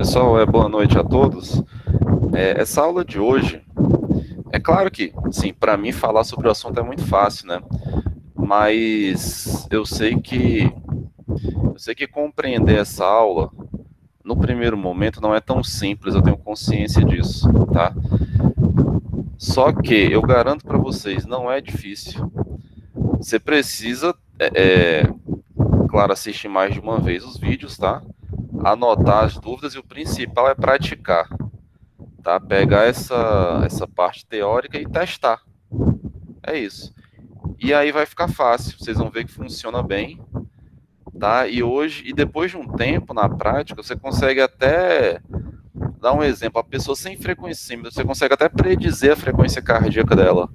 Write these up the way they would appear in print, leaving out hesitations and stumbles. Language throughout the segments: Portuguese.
Pessoal, boa noite a todos. Essa aula de hoje, é claro que, sim, para mim falar sobre o assunto é muito fácil, né? Mas eu sei que compreender essa aula no primeiro momento não é tão simples, eu tenho consciência disso, tá? Só que eu garanto para vocês, não é difícil. Você precisa, claro, assistir mais de uma vez os vídeos, tá? Anotar as dúvidas e o principal é praticar, tá? Pegar essa parte teórica e testar. É isso. E aí vai ficar fácil, vocês vão ver que funciona bem, tá? E depois de um tempo na prática, você consegue até dar um exemplo, a pessoa sem frequencímetro, você consegue até predizer a frequência cardíaca dela,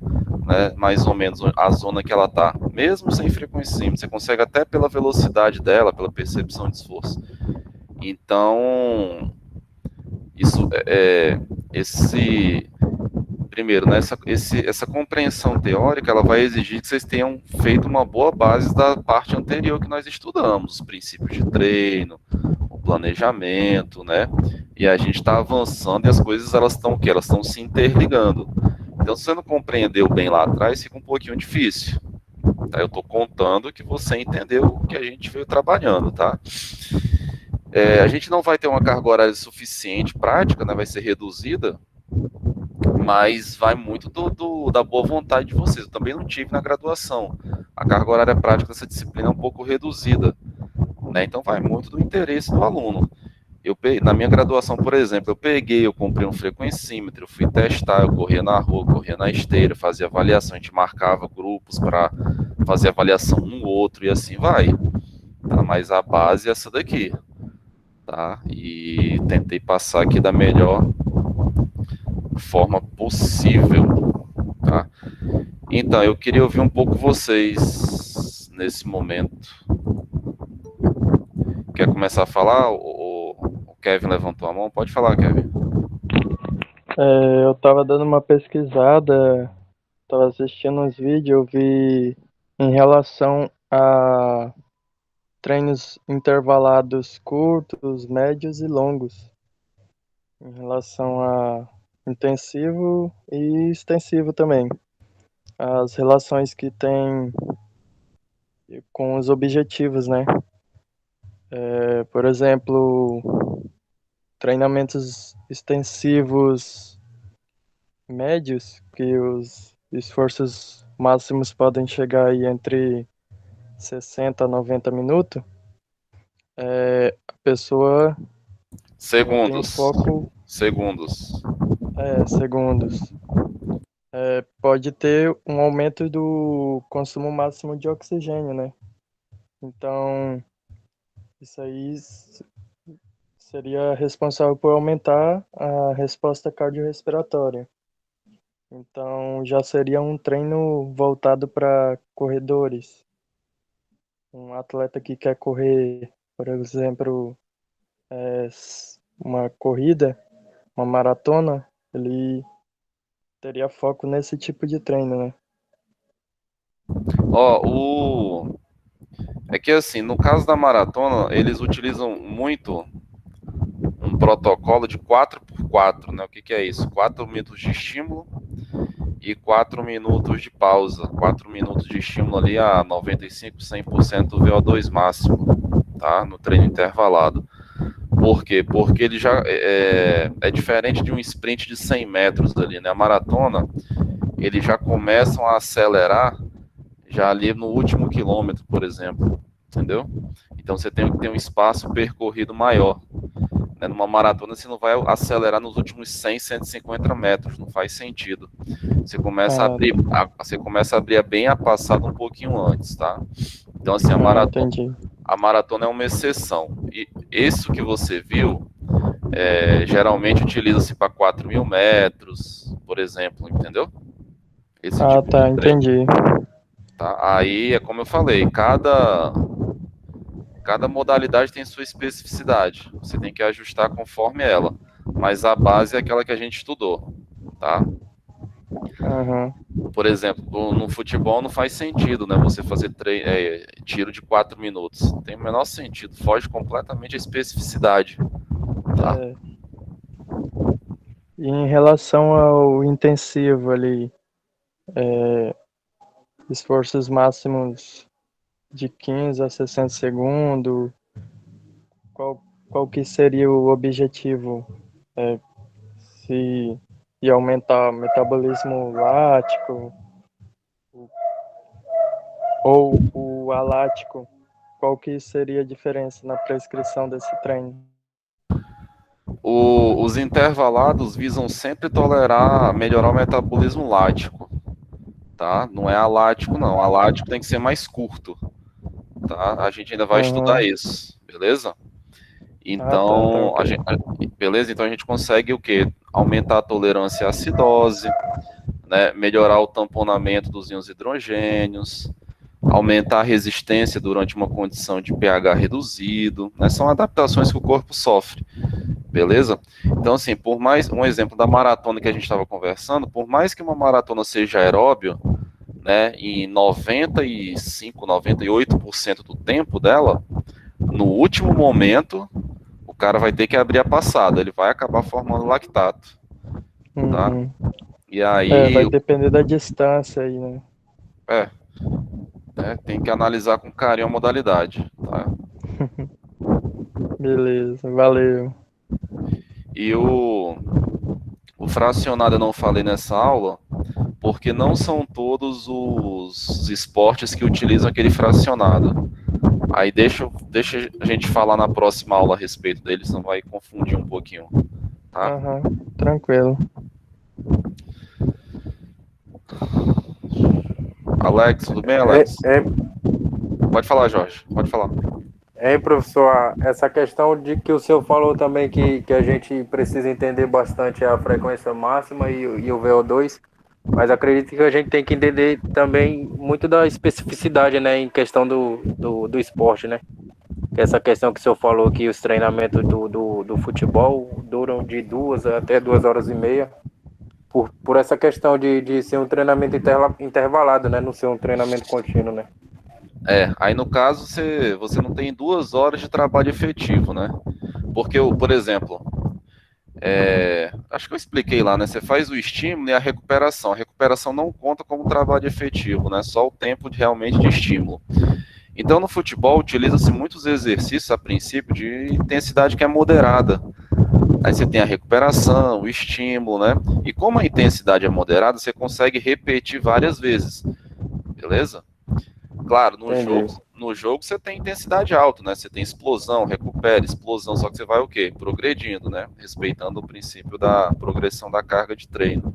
né? Mais ou menos a zona que ela tá, mesmo sem frequencímetro, você consegue até pela velocidade dela, pela percepção de esforço. Então, isso esse primeiro, né, essa compreensão teórica, ela vai exigir que vocês tenham feito uma boa base da parte anterior que nós estudamos, os princípios de treino, o planejamento, né? E a gente está avançando e as coisas elas estão o quê? Elas estão se interligando. Então, se você não compreendeu bem lá atrás, fica um pouquinho difícil. Tá? Eu estou contando que você entendeu o que a gente veio trabalhando, tá? A gente não vai ter uma carga horária suficiente prática, né? Vai ser reduzida, mas vai muito da boa vontade de vocês. Eu também não tive na graduação. A carga horária prática dessa disciplina é um pouco reduzida, né? Então vai muito do interesse do aluno. Na minha graduação, por exemplo, eu comprei um frequencímetro, eu fui testar, eu corria na rua, corria na esteira, fazia avaliação, a gente marcava grupos para fazer avaliação um no outro e assim vai. Tá? Mas a base é essa daqui, tá? E tentei passar aqui da melhor forma possível, tá? Então, eu queria ouvir um pouco vocês nesse momento. Quer começar a falar? O Kevin levantou a mão. Pode falar, Kevin. Eu tava dando uma pesquisada, tava assistindo uns vídeos, eu vi em relação a treinos intervalados curtos, médios e longos, em relação a intensivo e extensivo também. As relações que tem com os objetivos, né? Por exemplo, treinamentos extensivos médios, que os esforços máximos podem chegar aí entre 60 a 90 minutos, a pessoa tem o Segundos. foco, Segundos. segundos. Pode ter um aumento do consumo máximo de oxigênio, né? Então, isso aí seria responsável por aumentar a resposta cardiorrespiratória. Então, já seria um treino voltado para corredores. Um atleta que quer correr, por exemplo, uma corrida, uma maratona, ele teria foco nesse tipo de treino, né? É que assim, no caso da maratona, eles utilizam muito um protocolo de 4x4, né? O que é isso? 4 minutos de estímulo e 4 minutos de pausa. 4 minutos de estímulo ali a 95, 100% do VO2 máximo, tá? No treino intervalado. Por quê? Porque ele já é diferente de um sprint de 100 metros ali, né? A maratona, eles já começam a acelerar já ali no último quilômetro, por exemplo, entendeu? Então você tem que ter um espaço percorrido maior. Né? Numa maratona você não vai acelerar nos últimos 100, 150 metros, não faz sentido. Você começa a abrir bem a passada um pouquinho antes, tá? Então assim, Entendi. a maratona é uma exceção. E isso que você viu, geralmente utiliza-se para 4.000 metros, por exemplo, entendeu? Esse tipo de Tá, treino. entendi. Tá? Aí é como eu falei, cada modalidade tem sua especificidade. Você tem que ajustar conforme ela. Mas a base é aquela que a gente estudou, tá? Aham. Por exemplo, no futebol não faz sentido, né? Você fazer tiro de 4 minutos. Não tem o menor sentido. Foge completamente a especificidade, tá? E em relação ao intensivo ali, esforços máximos de 15 a 60 segundos, qual que seria o objetivo? Se ia aumentar o metabolismo lático ou o alático, qual que seria a diferença na prescrição desse treino? Os intervalados visam sempre melhorar o metabolismo lático, tá? Não é alático, não. Alático tem que ser mais curto, tá? A gente ainda vai estudar isso, beleza? Ah, tá, Então, ok. beleza? Então a gente consegue o quê? Aumentar a tolerância à acidose, né? Melhorar o tamponamento dos íons hidrogênios, aumentar a resistência durante uma condição de pH reduzido, né? São adaptações que o corpo sofre, beleza? Então, assim, por mais, um exemplo da maratona que a gente estava conversando, por mais que uma maratona seja aeróbio, né, em 95, 98% do tempo dela, no último momento, o cara vai ter que abrir a passada, ele vai acabar formando lactato, tá? Uhum. E aí, Vai depender da distância aí, né? é, tem que analisar com carinho a modalidade, tá? Beleza, valeu. E o fracionado eu não falei nessa aula, porque não são todos os esportes que utilizam aquele fracionado. Aí deixa a gente falar na próxima aula a respeito deles, não vai confundir um pouquinho, tá? Tranquilo. Alex, tudo bem, É, Alex? é, Pode falar, Jorge, pode falar. professor, essa questão de que o senhor falou também que a gente precisa entender bastante a frequência máxima e o VO2, mas acredito que a gente tem que entender também muito da especificidade, né, em questão do esporte, né? Essa questão que o senhor falou que os treinamentos do futebol duram de 2 até 2 horas e meia, por essa questão de ser um treinamento intervalado, né? Não ser um treinamento contínuo, né? Aí no caso você não tem 2 horas de trabalho efetivo, né? Porque, por exemplo, acho que eu expliquei lá, né? Você faz o estímulo e a recuperação. A recuperação não conta como trabalho efetivo, né? Só o tempo realmente de estímulo. Então, no futebol, utiliza-se muitos exercícios, a princípio, de intensidade que é moderada. Aí você tem a recuperação, o estímulo, né? E como a intensidade é moderada, você consegue repetir várias vezes, beleza? Claro, no jogo você tem intensidade alta, né? Você tem explosão, recupera, explosão, só que você vai o quê? Progredindo, né? Respeitando o princípio da progressão da carga de treino.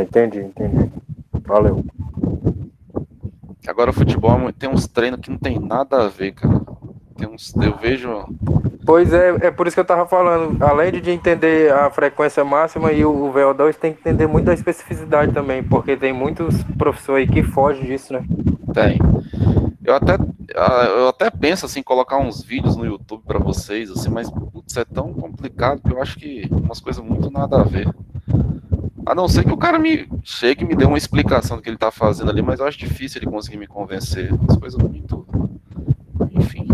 Entendi. Valeu. Agora o futebol tem uns treinos que não tem nada a ver, cara. Eu vejo. Pois é por isso que eu tava falando, além de entender a frequência máxima e o VO2, tem que entender muito da especificidade também, porque tem muitos professores aí que fogem disso, né? Tem. Eu até penso assim, colocar uns vídeos no YouTube para vocês, assim, mas putz, é tão complicado que eu acho que umas coisas muito nada a ver. A não ser que o cara me chegue e me dê uma explicação do que ele tá fazendo ali, mas eu acho difícil ele conseguir me convencer. Umas coisas muito. Enfim.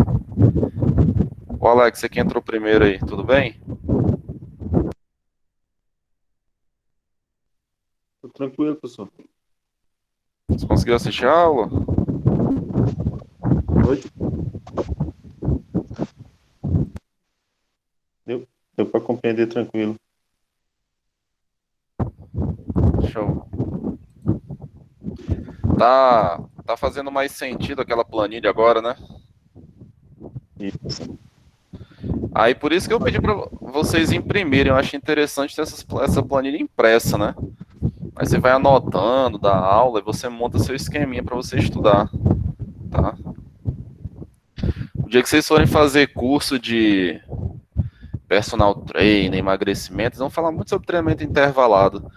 Ô Alex, você que entrou primeiro aí, tudo bem? Tô tranquilo, professor. Você conseguiu assistir a aula? Oi? Deu para compreender tranquilo. Show. Tá fazendo mais sentido aquela planilha agora, né? Isso. Aí por isso que eu pedi para vocês imprimirem. Eu acho interessante ter essa planilha impressa, né? Aí você vai anotando da aula e você monta seu esqueminha para você estudar, tá? O dia que vocês forem fazer curso de personal trainer, emagrecimento, eles vão falar muito sobre treinamento intervalado.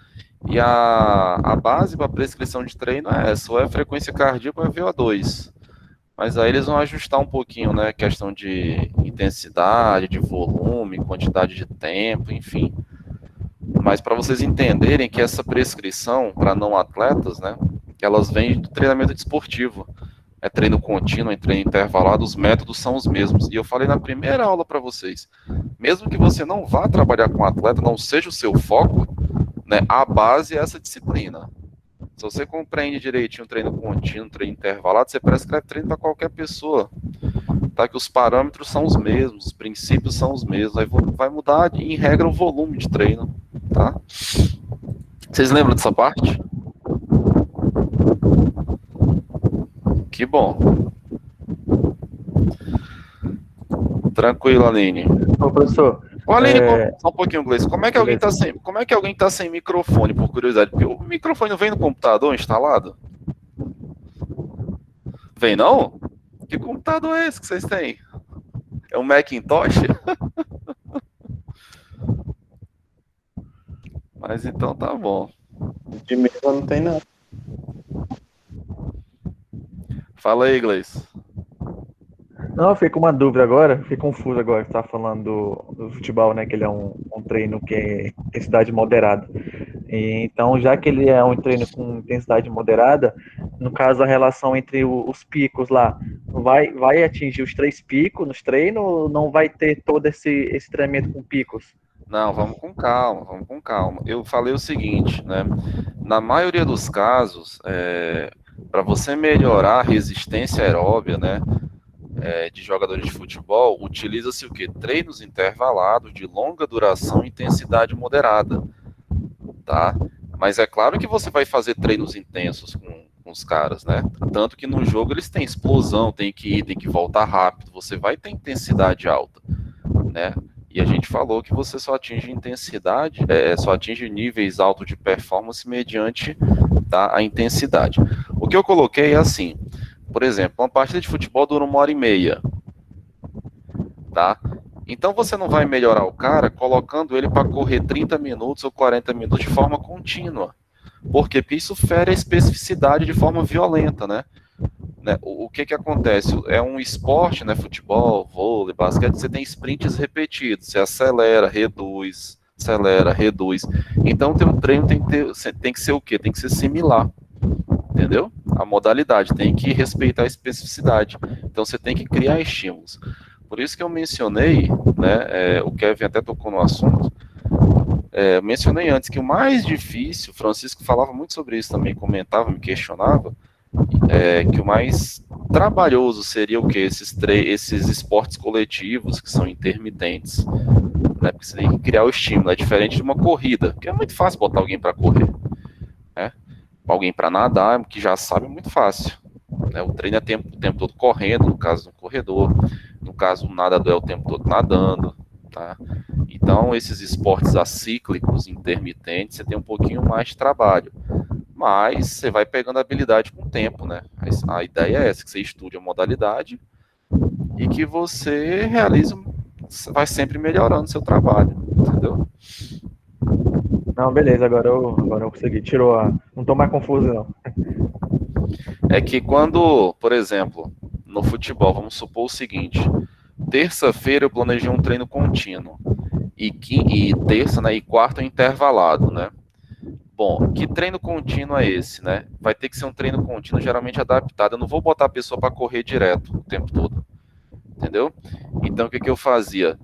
E a base para prescrição de treino é essa, ou é frequência cardíaca ou é VO2. Mas aí eles vão ajustar um pouquinho, né? Questão de intensidade, de volume, quantidade de tempo, enfim. Mas para vocês entenderem que essa prescrição para não atletas, né? Elas vêm do treinamento desportivo. é treino contínuo, é treino intervalado, os métodos são os mesmos. E eu falei na primeira aula para vocês, mesmo que você não vá trabalhar com atleta, não seja o seu foco, né, a base é essa disciplina. Se você compreende direitinho o treino contínuo, treino intervalado, você prescreve treino para qualquer pessoa. Tá? Que os parâmetros são os mesmos, os princípios são os mesmos. Aí vai mudar, em regra, o volume de treino. Tá? Vocês lembram dessa parte? Que bom. Tranquilo, Aline. Ô, professor, Ô, Aline, só um pouquinho, Gleice. Como é que alguém tá sem microfone, por curiosidade? Porque o microfone não vem no computador instalado? Vem não? Que computador é esse que vocês têm? É um Macintosh? Mas então tá bom. De mesa não tem nada. Fala aí, Gleice. Não, eu fiquei com uma dúvida agora, fiquei confuso agora, você estava falando do futebol, né, que ele é um treino que é intensidade moderada. E, então, já que ele é um treino com intensidade moderada, no caso, a relação entre os picos lá, vai atingir os 3 picos nos treinos ou não vai ter todo esse treinamento com picos? Não, vamos com calma. Eu falei o seguinte, né, na maioria dos casos, para você melhorar a resistência aeróbia, né, de jogadores de futebol, utiliza-se o quê? Treinos intervalados de longa duração e intensidade moderada, tá? Mas é claro que você vai fazer treinos intensos com os caras, né? Tanto que no jogo eles têm explosão, tem que ir, tem que voltar rápido, você vai ter intensidade alta, né? E a gente falou que você só atinge intensidade, só atinge níveis altos de performance mediante, tá, a intensidade. O que eu coloquei é assim, por exemplo, uma partida de futebol dura 1h30, tá? Então você não vai melhorar o cara colocando ele para correr 30 minutos ou 40 minutos de forma contínua. Por quê? Porque isso fere a especificidade de forma violenta, né? O que acontece? É um esporte, né? Futebol, vôlei, basquete, você tem sprints repetidos, você acelera, reduz. Então o teu treino tem que ser o quê? Tem que ser similar. Entendeu? A modalidade tem que respeitar a especificidade. Então você tem que criar estímulos. Por isso que eu mencionei, né, o Kevin até tocou no assunto, eu mencionei antes que o mais difícil, o Francisco falava muito sobre isso também, comentava, me questionava, que o mais trabalhoso seria o quê? Esses esportes coletivos que são intermitentes, né, porque você tem que criar o estímulo, é diferente de uma corrida, que é muito fácil botar alguém para correr, né? Alguém para nadar, que já sabe, é muito fácil, né? O treino é o tempo todo correndo, no caso do corredor, no caso do nadador é o tempo todo nadando, tá? Então esses esportes acíclicos, intermitentes, você tem um pouquinho mais de trabalho, mas você vai pegando habilidade com o tempo, né? A ideia é essa, que você estude a modalidade e que você vai sempre melhorando seu trabalho, entendeu? Não, beleza, agora eu consegui, não tô mais confuso não. É que quando, por exemplo, no futebol, vamos supor o seguinte, terça-feira eu planejei um treino contínuo, e terça, né, e quarta intervalado, né? Bom, que treino contínuo é esse, né? Vai ter que ser um treino contínuo geralmente adaptado, eu não vou botar a pessoa para correr direto o tempo todo, entendeu? Então o que eu fazia?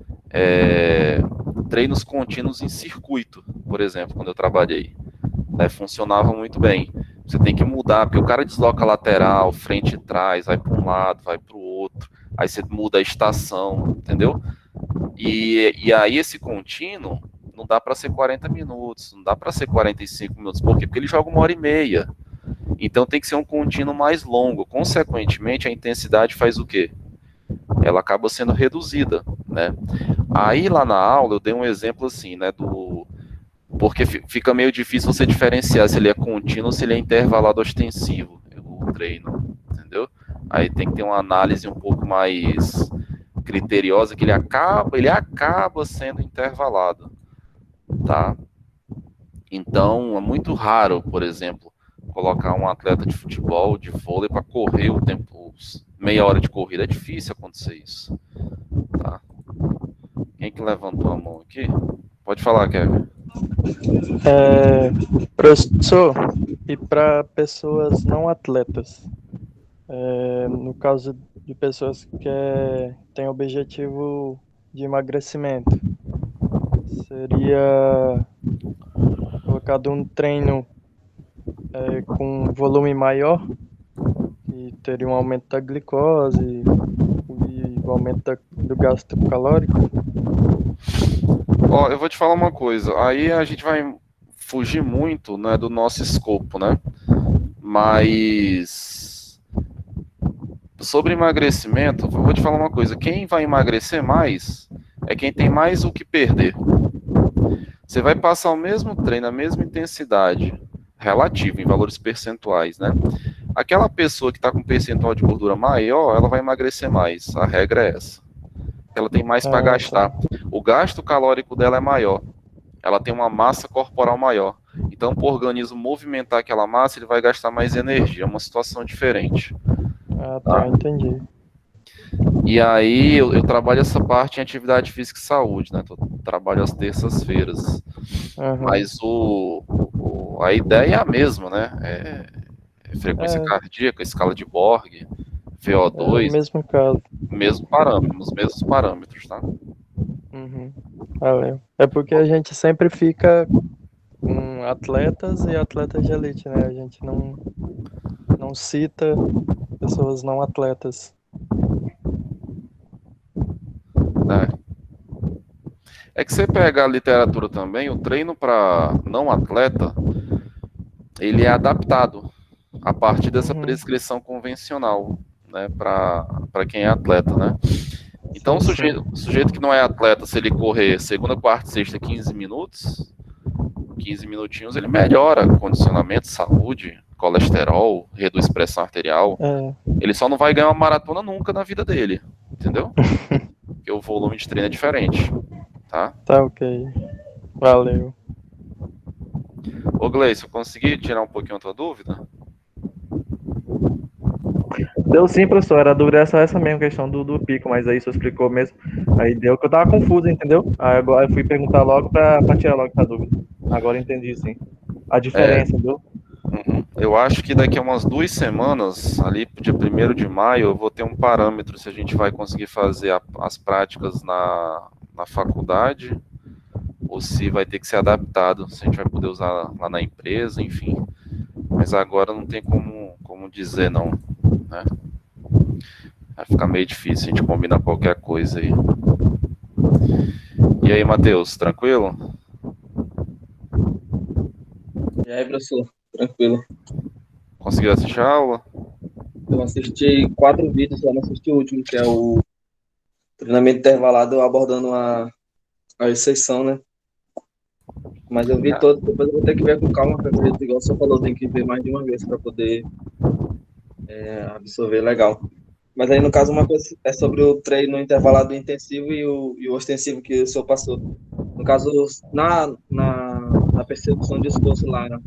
Treinos contínuos em circuito, por exemplo, quando eu trabalhei, né, funcionava muito bem. Você tem que mudar, porque o cara desloca lateral, frente e trás, vai para um lado, vai para o outro, aí você muda a estação, entendeu? E aí esse contínuo não dá para ser 40 minutos, não dá para ser 45 minutos, por quê? Porque ele joga 1h30, então tem que ser um contínuo mais longo, consequentemente a intensidade faz o quê? Ela acaba sendo reduzida, né? Aí lá na aula eu dei um exemplo assim, né, porque fica meio difícil você diferenciar se ele é contínuo ou se ele é intervalado ostensivo, o treino, Aí tem que ter uma análise um pouco mais criteriosa, que ele acaba sendo intervalado, tá? Então, é muito raro, por exemplo, colocar um atleta de futebol, de vôlei, para correr o tempo, meia hora de corrida. É difícil acontecer isso, tá? Quem que levantou a mão aqui? Pode falar, Kevin. Professor, e para pessoas não atletas, No caso de pessoas que têm objetivo de emagrecimento, seria colocado um treino com volume maior, que teria um aumento da glicose e o aumento do gasto calórico. Ó, eu vou te falar uma coisa. Aí a gente vai fugir muito, né, do nosso escopo, né? Mas sobre emagrecimento, eu vou te falar uma coisa. Quem vai emagrecer mais é quem tem mais o que perder. Você vai passar o mesmo treino, a mesma intensidade relativa, em valores percentuais, né? Aquela pessoa que está com um percentual de gordura maior, ela vai emagrecer mais. A regra é essa. Ela tem mais para gastar. Tá. O gasto calórico dela é maior. Ela tem uma massa corporal maior. Então, para o organismo movimentar aquela massa, ele vai gastar mais energia. É uma situação diferente. Tá, entendi. E aí, eu trabalho essa parte em atividade física e saúde, né? Eu trabalho às terças-feiras. Uhum. Mas a ideia é a mesma, né? Frequência cardíaca, escala de Borg, VO2, mesmo caso. mesmo parâmetro, os mesmos parâmetros, tá? Uhum. Valeu. É porque a gente sempre fica com atletas e atletas de elite, né? A gente não cita pessoas não atletas. É que você pega a literatura também, o treino para não atleta, ele é adaptado a partir dessa prescrição convencional, né, para quem é atleta, né? Então, o sujeito que não é atleta, se ele correr segunda, quarta, sexta, 15 minutos, 15 minutinhos, ele melhora condicionamento, saúde, colesterol, reduz pressão arterial. Ele só não vai ganhar uma maratona nunca na vida dele, entendeu? Porque o volume de treino é diferente, tá? Tá, ok. Valeu. Ô Gleison, consegui tirar um pouquinho a tua dúvida? Deu sim, professor. A dúvida é só essa mesmo, questão do pico, mas aí o senhor explicou mesmo. Aí deu que eu tava confuso, entendeu? Aí agora eu fui perguntar logo pra tirar logo essa dúvida. Agora eu entendi, sim. A diferença, viu? Eu acho que daqui a umas 2 semanas, ali dia 1º de maio, eu vou ter um parâmetro se a gente vai conseguir fazer as práticas na faculdade ou se vai ter que ser adaptado, se a gente vai poder usar lá na empresa, enfim. Mas agora não tem como dizer não, né? Vai ficar meio difícil a gente combinar qualquer coisa aí. E aí, Matheus, tranquilo? E aí, professor? Tranquilo. Conseguiu assistir a aula? Eu assisti 4 vídeos, só não assisti o último, que é o treinamento intervalado abordando a exceção, né? Mas eu vi todo, depois eu vou ter que ver com calma, porque acredito, igual o senhor falou, tem que ver mais de uma vez para poder absorver legal. Mas aí, no caso, uma coisa é sobre o treino intervalado intensivo e o ostensivo que o senhor passou. No caso, na percepção de esforço lá, né?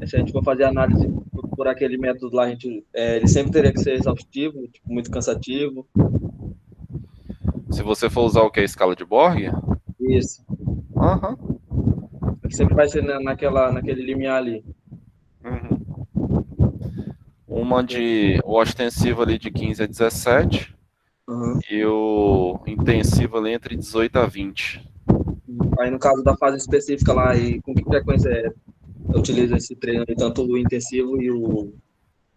Se a gente for fazer análise por aquele método lá, ele sempre teria que ser exaustivo, tipo, muito cansativo. Se você for usar o que? A escala de Borg? Isso. Aham. Sempre vai ser naquele limiar ali. O ostensivo ali de 15 a 17 e o intensivo ali entre 18 a 20. Aí no caso da fase específica lá, e com que frequência utiliza esse treino, tanto o intensivo e o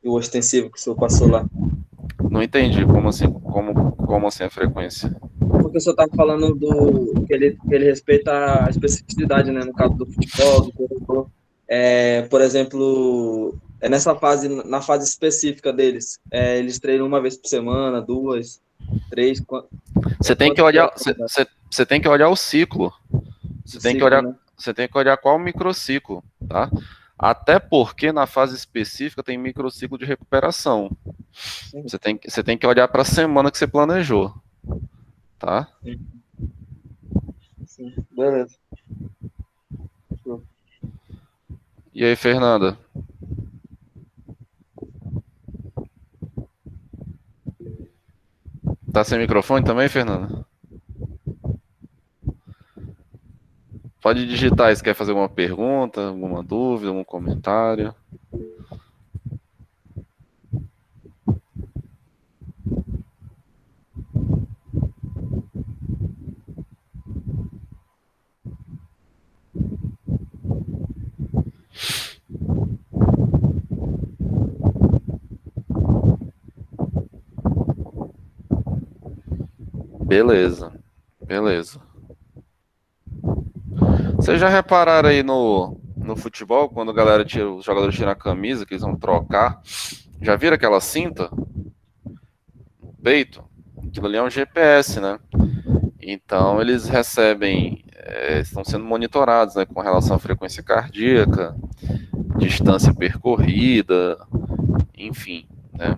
ostensivo que o senhor passou lá? Não entendi, como assim a frequência? Porque o senhor estava falando que ele respeita a especificidade, né? No caso do futebol, do corredor. Por exemplo, na fase específica deles, eles treinam uma vez por semana, 2, 3. Você tem que olhar, você tem que olhar o ciclo. Você tem que olhar qual o microciclo, tá? Até porque na fase específica tem microciclo de recuperação. Você tem que olhar para a semana que você planejou, tá? Sim, beleza. E aí, Fernanda? Tá sem microfone também, Fernanda? Pode digitar se quer fazer alguma pergunta, alguma dúvida, algum comentário. Beleza. Vocês já repararam aí no futebol, quando a galera tira, os jogadores tiram a camisa, que eles vão trocar, já viram aquela cinta no peito? Aquilo ali é um GPS, né? Então eles recebem, estão sendo monitorados, né, com relação à frequência cardíaca, distância percorrida, enfim, né?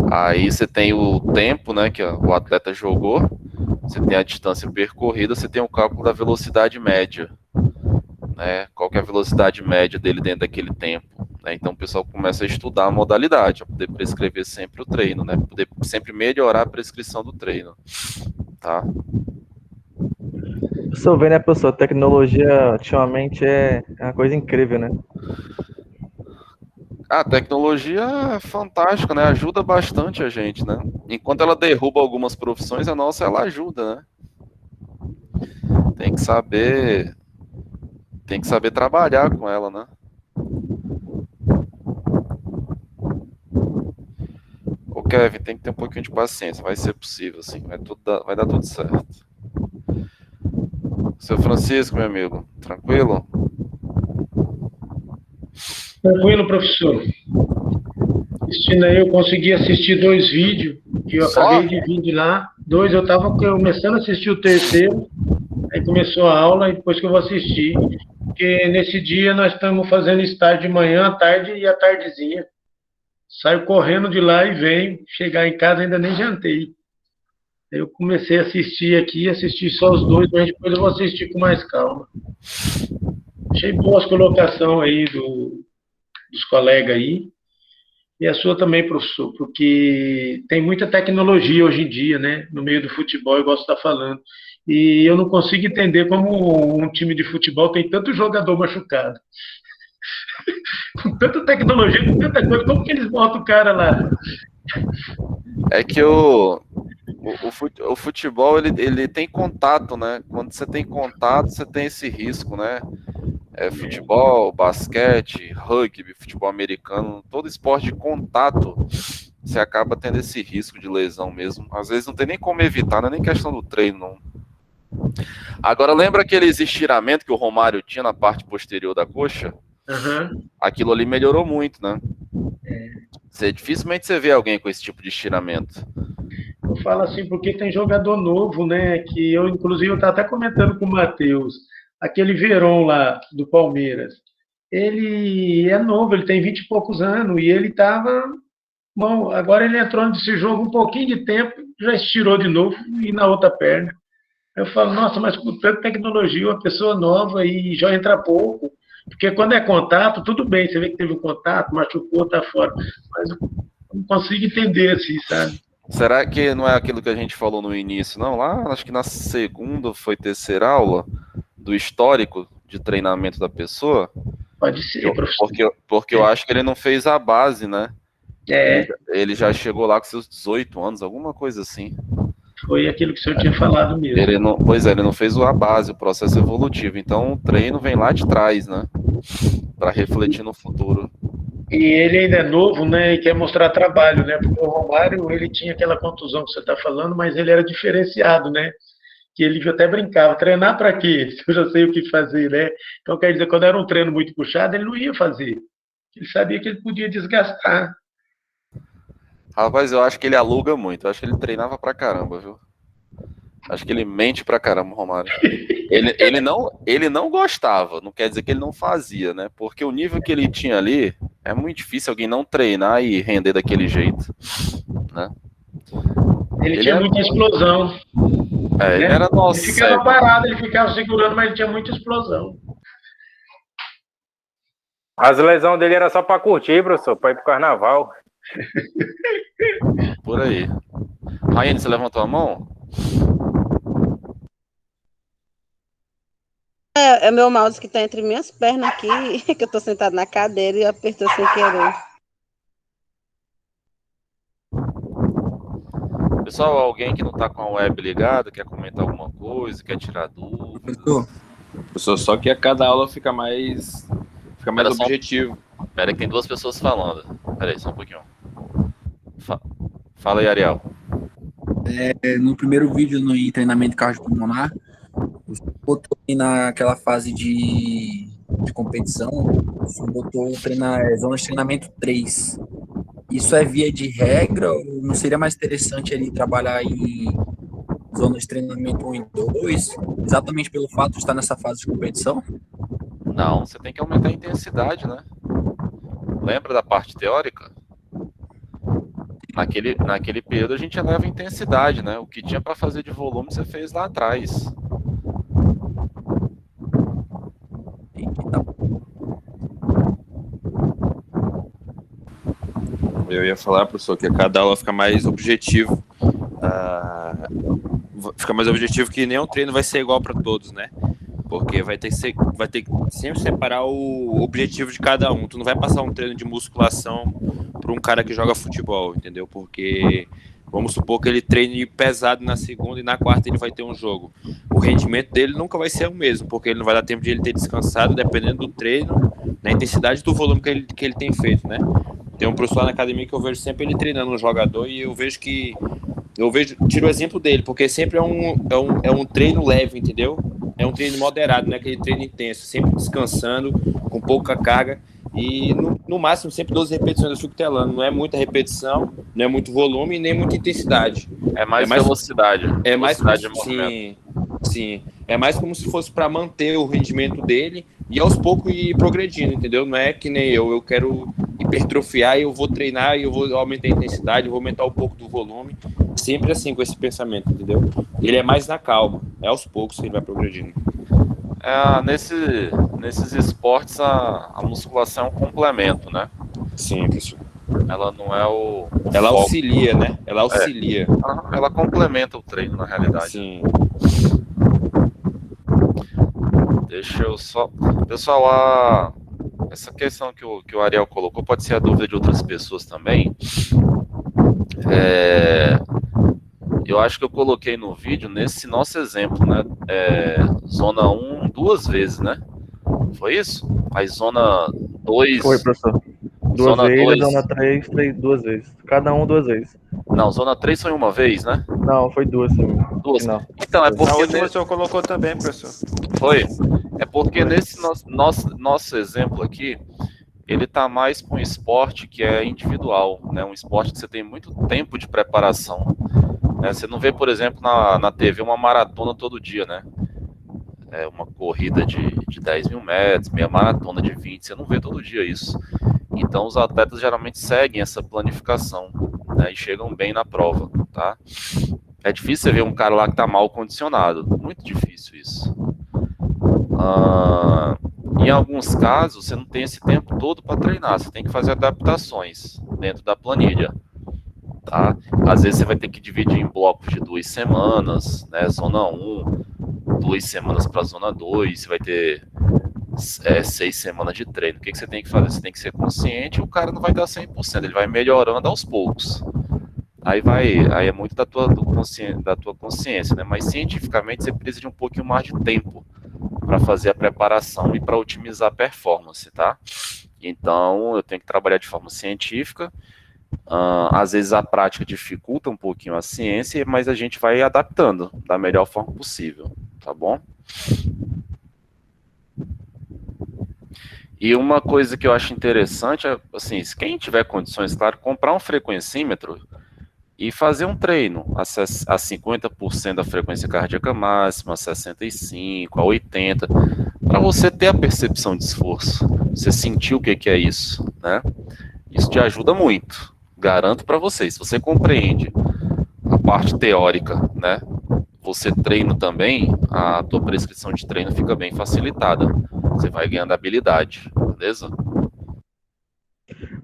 Aí você tem o tempo, né, que o atleta jogou, você tem a distância percorrida, você tem o cálculo da velocidade média, né? Qual que é a velocidade média dele dentro daquele tempo, né? Então o pessoal começa a estudar a modalidade, para poder prescrever sempre o treino, né? Poder sempre melhorar a prescrição do treino, tá? Estou vendo, né, professor? A tecnologia ultimamente é uma coisa incrível, né? A tecnologia é fantástica, né? Ajuda bastante a gente, né? Enquanto ela derruba algumas profissões, a nossa ela ajuda, né? Tem que saber trabalhar com ela, né? Ô Kevin, tem que ter um pouquinho de paciência, vai ser possível, assim, vai dar tudo certo. Seu Francisco, meu amigo, tranquilo? Tranquilo, professor. Assistindo aí, eu consegui assistir 2 vídeos, que eu acabei de vir de lá. 2, eu estava começando a assistir o terceiro, aí começou a aula, e depois que eu vou assistir. Porque nesse dia nós estamos fazendo estágio de manhã, à tarde e à tardezinha. Saio correndo de lá e venho. Chegar em casa ainda nem jantei. Aí eu comecei a assistir aqui, assisti só os 2, mas depois eu vou assistir com mais calma. Achei boas colocações aí dos colegas aí. E a sua também, professor, porque tem muita tecnologia hoje em dia, né, no meio do futebol, igual você está falando. E eu não consigo entender como um time de futebol tem tanto jogador machucado. Com tanta tecnologia, com tanta coisa, como que eles botam o cara lá? É que o futebol, ele tem contato, né? Quando você tem contato, você tem esse risco, né? Futebol, basquete, rugby, futebol americano, todo esporte de contato, você acaba tendo esse risco de lesão mesmo. Às vezes não tem nem como evitar, não é nem questão do treino, não. Agora, lembra aqueles estiramentos que o Romário tinha na parte posterior da coxa? Uhum. Aquilo ali melhorou muito, né? Dificilmente você vê alguém com esse tipo de estiramento. Eu falo assim porque tem jogador novo, né? Que eu, inclusive, eu estava até comentando com o Matheus, aquele Verón lá do Palmeiras. Ele é novo, ele tem 20 e poucos anos, e ele estava. Bom, agora ele entrou nesse jogo um pouquinho de tempo, já estirou de novo e na outra perna. Eu falo, nossa, mas com tanta tecnologia, uma pessoa nova e já entra pouco. Porque quando é contato, tudo bem, você vê que teve um contato, machucou, tá fora. Mas eu não consigo entender assim, sabe? Será que não é aquilo que a gente falou no início, não? Lá, acho que na segunda foi terceira aula do histórico de treinamento da pessoa. Pode ser, professor. Porque eu acho que ele não fez a base, né? É. Ele já chegou lá com seus 18 anos, alguma coisa assim. Foi aquilo que o senhor tinha falado mesmo. Ele não fez a base, o processo evolutivo. Então o treino vem lá de trás, né? Para refletir no futuro. E ele ainda é novo, né? E quer mostrar trabalho, né? Porque o Romário, ele tinha aquela contusão que você está falando, mas ele era diferenciado, né? Que ele até brincava, treinar para quê? Se eu já sei o que fazer, né? Então, quer dizer, quando era um treino muito puxado, ele não ia fazer. Ele sabia que ele podia desgastar. Rapaz, eu acho que ele aluga muito. Eu acho que ele treinava pra caramba, viu? Acho que ele mente pra caramba, Romário. Ele não gostava, não quer dizer que ele não fazia, né? Porque o nível que ele tinha ali, é muito difícil alguém não treinar e render daquele jeito, né? Ele tinha muita explosão. Ele era nosso. Ele ficava parado, ele ficava segurando, mas ele tinha muita explosão. As lesões dele era só para curtir, professor, para ir pro carnaval. Por aí. Raiane, você levantou a mão? É meu mouse que está entre minhas pernas aqui, que eu estou sentado na cadeira e apertou sem querer. Pessoal, alguém que não está com a web ligada, quer comentar alguma coisa, quer tirar dúvida? Professor, só que a cada aula fica mais objetivo. Espera que tem 2 pessoas falando. Espera aí, só um pouquinho. Fala aí, Ariel. No primeiro vídeo no em treinamento cardiopulmonar, você botou aí naquela fase de competição, você botou zona de treinamento 3. Isso é via de regra ou não seria mais interessante ali trabalhar em zona de treinamento 1 e 2, exatamente pelo fato de estar nessa fase de competição? Não, você tem que aumentar a intensidade, né? Lembra da parte teórica? Naquele período a gente eleva a intensidade, né? O que tinha para fazer de volume você fez lá atrás. Eu ia falar, professor, que a cada aula fica mais objetivo. Fica mais objetivo que nenhum treino vai ser igual para todos, né? Porque vai ter que sempre separar o objetivo de cada um. Tu não vai passar um treino de musculação para um cara que joga futebol, entendeu? Porque vamos supor que ele treine pesado na segunda e na quarta ele vai ter um jogo. O rendimento dele nunca vai ser o mesmo, porque ele não vai dar tempo de ele ter descansado, dependendo do treino, na intensidade do volume que ele tem feito, né? Tem um professor na academia que eu vejo sempre ele treinando um jogador e tiro o exemplo dele, porque sempre é um treino leve, entendeu? É um treino moderado, não é aquele treino intenso, sempre descansando, com pouca carga e no máximo sempre 12 repetições. Eu fico telando, não é muita repetição, não é muito volume nem muita intensidade. É mais velocidade. É mais velocidade de movimento. Sim. É mais como se fosse para manter o rendimento dele e aos poucos ir progredindo, entendeu? Não é que nem eu quero hipertrofiar e eu vou treinar e eu vou aumentar a intensidade, eu vou aumentar um pouco do volume. Sempre assim, com esse pensamento, entendeu? Ele é mais na calma, é aos poucos que ele vai progredindo. Nesses esportes, a musculação é um complemento, né? Sim, professor. Ela não é o Ela foco. auxilia, né? Ela auxilia. Ela complementa o treino, na realidade. Sim. Deixa eu só... Pessoal, essa questão que o Ariel colocou pode ser a dúvida de outras pessoas também. Eu acho que eu coloquei no vídeo, nesse nosso exemplo, né? Zona 1 2 vezes, né? Foi isso? Aí zona 2... Foi, professor. Duas vezes, zona 3, 2 vezes. Cada um 2 vezes. Não, zona 3 foi uma vez, né? Não, foi 2 também. Duas? Não. Então, é porque... Na última o senhor colocou também, professor. Foi? É porque nesse nosso exemplo aqui, ele tá mais com um esporte que é individual, né? Um esporte que você tem muito tempo de preparação. Né? Você não vê, por exemplo, na TV uma maratona todo dia, né? Uma corrida de 10 mil metros, meia maratona de 20, você não vê todo dia isso. Então os atletas geralmente seguem essa planificação, né? E chegam bem na prova, tá? É difícil você ver um cara lá que tá mal condicionado, muito difícil isso. Em alguns casos, você não tem esse tempo todo para treinar, você tem que fazer adaptações dentro da planilha. Tá? Às vezes você vai ter que dividir em blocos de 2 semanas, né? Zona 1, 2 semanas para zona 2, você vai ter 6 semanas de treino. O que você tem que fazer? Você tem que ser consciente e o cara não vai dar 100%, ele vai melhorando aos poucos. Aí é muito da tua consciência, né? Mas cientificamente você precisa de um pouquinho mais de tempo para fazer a preparação e para otimizar a performance, tá? Então eu tenho que trabalhar de forma científica. Às vezes a prática dificulta um pouquinho a ciência, mas a gente vai adaptando da melhor forma possível, tá bom? E uma coisa que eu acho interessante é, assim, se quem tiver condições, claro, comprar um frequencímetro e fazer um treino a 50% da frequência cardíaca máxima, a 65%, a 80%, para você ter a percepção de esforço, você sentir o que é isso, né? Isso te ajuda muito, garanto para vocês. Se você compreende a parte teórica, né? Você treina também, a tua prescrição de treino fica bem facilitada. Você vai ganhando habilidade, beleza?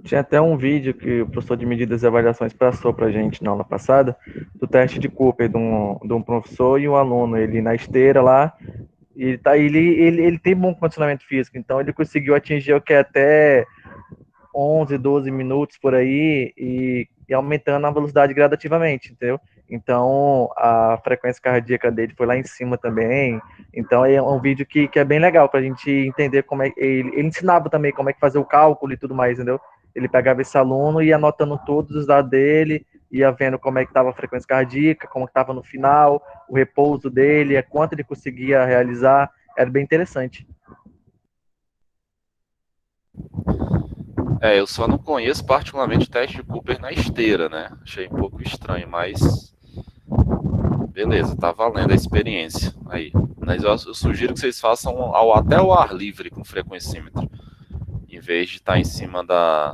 Tinha até um vídeo que o professor de medidas e avaliações passou pra gente na aula passada, do teste de Cooper de um professor e um aluno, ele na esteira lá, e ele tem bom condicionamento físico, então ele conseguiu atingir o que é até 11, 12 minutos por aí e aumentando a velocidade gradativamente, entendeu? Então a frequência cardíaca dele foi lá em cima também. Então é um vídeo que é bem legal pra gente entender como é. Ele ensinava também como é que fazer o cálculo e tudo mais, entendeu? Ele pegava esse aluno e ia anotando todos os dados dele ia vendo como é que estava a frequência cardíaca, como estava no final, o repouso dele, quanto ele conseguia realizar. Era bem interessante. Eu só não conheço particularmente o teste de Cooper na esteira, né? Achei um pouco estranho, mas beleza, tá valendo a experiência aí. Mas eu sugiro que vocês façam até o ar livre com frequencímetro, em vez de estar em cima da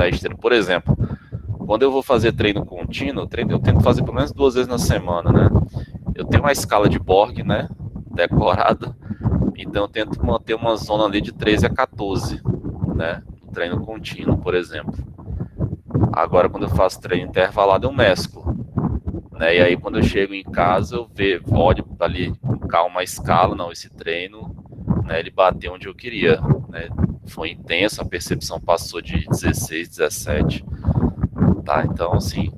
esteira. Por exemplo, quando eu vou fazer treino contínuo, eu tento fazer pelo menos 2 vezes na semana, né? Eu tenho uma escala de Borg, né? Decorada. Então eu tento manter uma zona ali de 13 a 14, né? Treino contínuo, por exemplo. Agora, quando eu faço treino intervalado, eu mesclo, né? E aí, quando eu chego em casa, eu olho ali com calma a escala. Não, esse treino, né, ele bateu onde eu queria, né? Foi intenso, a percepção passou de 16, 17, tá? Então, assim,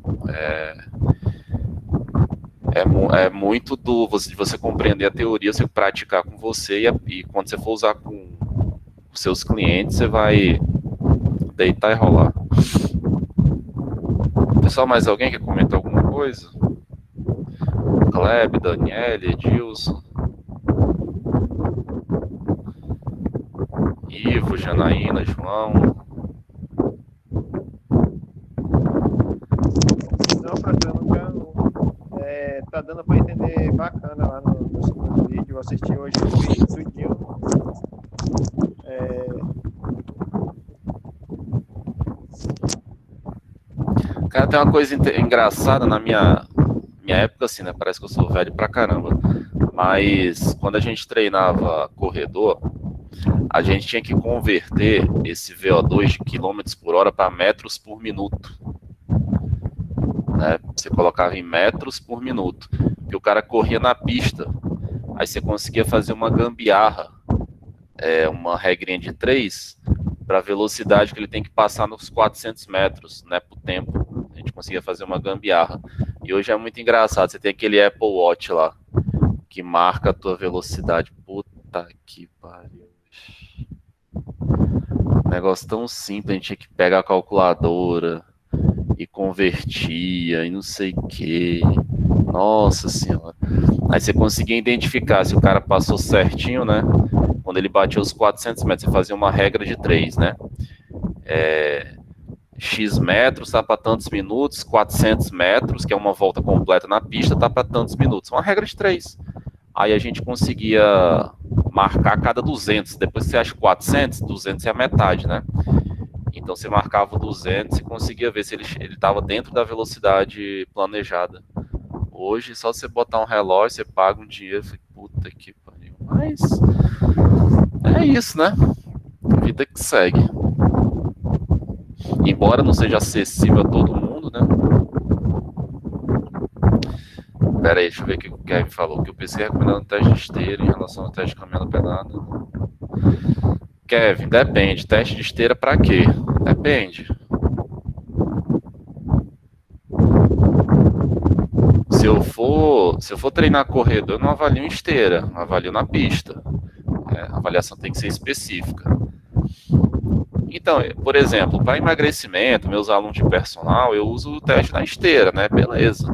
é muito de você compreender a teoria, você praticar com você, e quando você for usar com os seus clientes, você vai deitar e rolar. Pessoal, mais alguém quer comentar alguma coisa? Kleb, Daniele, Edilson, Ivo, Janaína, João. Não, professor, não. Tá dando para entender bacana lá no segundo vídeo. Eu assisti hoje o vídeo tudinho. Cara, tem uma coisa engraçada na minha época, assim, né? Parece que eu sou velho pra caramba. Mas quando a gente treinava corredor, a gente tinha que converter esse VO2 de quilômetros por hora para metros por minuto, né? Você colocava em metros por minuto, que o cara corria na pista, aí você conseguia fazer uma gambiarra, uma regrinha de 3, para a velocidade que ele tem que passar nos 400 metros, né, por tempo. A gente conseguia fazer uma gambiarra. E hoje é muito engraçado, você tem aquele Apple Watch lá, que marca a tua velocidade. Puta que pariu. Negócio tão simples, a gente tinha que pegar a calculadora e convertia e não sei o que. Nossa senhora. Aí você conseguia identificar se o cara passou certinho, né? Quando ele batia os 400 metros, você fazia uma regra de 3, né? X metros tá para tantos minutos, 400 metros, que é uma volta completa na pista, tá para tantos minutos. Uma regra de 3. Aí a gente conseguia marcar cada 200. Depois você acha 400, 200 é a metade, né? Então você marcava o 200 e conseguia ver se ele estava dentro da velocidade planejada. Hoje, só você botar um relógio, você paga um dinheiro. Puta que pariu. Mas é isso, né? Vida que segue. Embora não seja acessível a todo mundo, né? Pera aí, deixa eu ver o que o Kevin falou. Que eu pensei recomendando o teste de esteira em relação ao teste de caminhada pedada. Kevin, depende. Teste de esteira pra quê? Depende. Se eu for treinar corredor, eu não avalio em esteira, eu avalio na pista. A avaliação tem que ser específica. Então, por exemplo, para emagrecimento, meus alunos de personal, eu uso o teste na esteira, né? Beleza.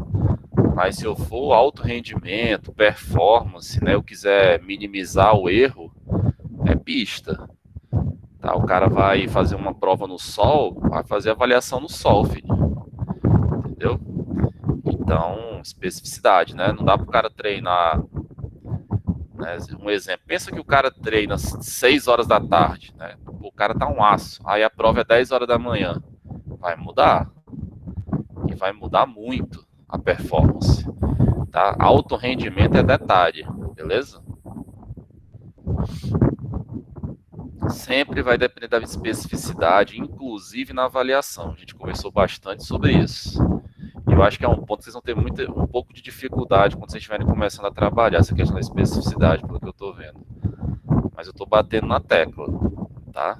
Mas se eu for alto rendimento, performance, né? Eu quiser minimizar o erro, é pista. Tá? O cara vai fazer uma prova no sol, vai fazer avaliação no sol, filho. Entendeu? Então, especificidade, né? Não dá para o cara treinar, né? Um exemplo, pensa que o cara treina 6 horas da tarde, né? O cara tá um aço, aí a prova é 10 horas da manhã. Vai mudar. E vai mudar muito a performance. Tá? Alto rendimento é detalhe, beleza? Sempre vai depender da especificidade, inclusive na avaliação. A gente conversou bastante sobre isso. Eu acho que é um ponto que vocês vão ter um pouco de dificuldade quando vocês estiverem começando a trabalhar essa questão da especificidade, pelo que eu estou vendo. Mas eu estou batendo na tecla, tá?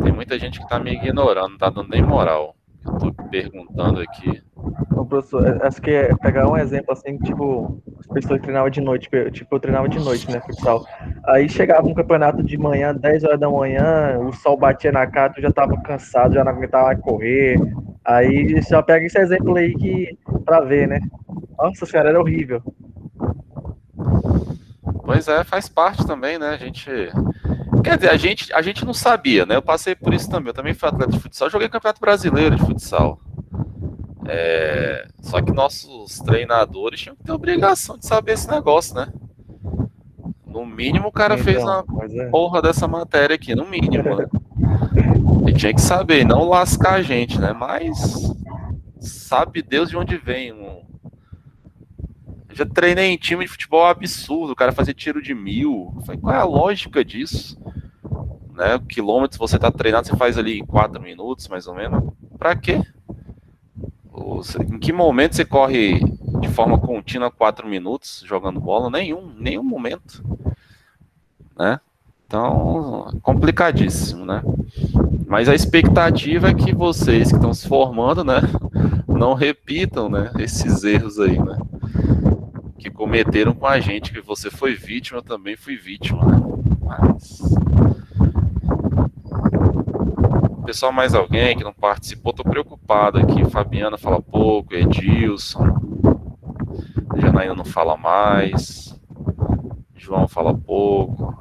Tem muita gente que está me ignorando, não está dando nem moral. Eu estou perguntando aqui. Então, professor, acho que pegar um exemplo assim, tipo, as pessoas treinavam de noite, tipo, eu treinava de noite, né, futsal. Aí chegava um campeonato de manhã, 10 horas da manhã, o sol batia na cara, tu já tava cansado, já não aguentava mais correr. Aí só pega esse exemplo aí que, pra ver, né? Nossa senhora, era horrível. Pois é, faz parte também, né? Quer dizer, a gente não sabia, né? Eu passei por isso também. Eu também fui atleta de futsal, joguei Campeonato Brasileiro de futsal. Só que nossos treinadores tinham que ter obrigação de saber esse negócio, né? No mínimo, o cara fez Então, uma mas é. porra dessa matéria aqui, no mínimo, né? Ele tinha que saber, não lascar a gente, né? Mas sabe Deus de onde vem. Eu já treinei em time de futebol absurdo, o cara fazia tiro de 1000. Eu falei, qual é a lógica disso? Né? Quilômetros você tá treinado, você faz ali em 4 minutos, mais ou menos. Pra quê? Em que momento você corre de forma contínua 4 minutos jogando bola? Nenhum momento, né? Então, complicadíssimo, né? Mas a expectativa é que vocês que estão se formando, né, não repitam, né, esses erros aí, né, que cometeram com a gente, que você foi vítima, eu também fui vítima, né? Mas... Pessoal, mais alguém que não participou? Tô preocupado aqui. Fabiana fala pouco, Edilson, Janaína não fala mais, João fala pouco.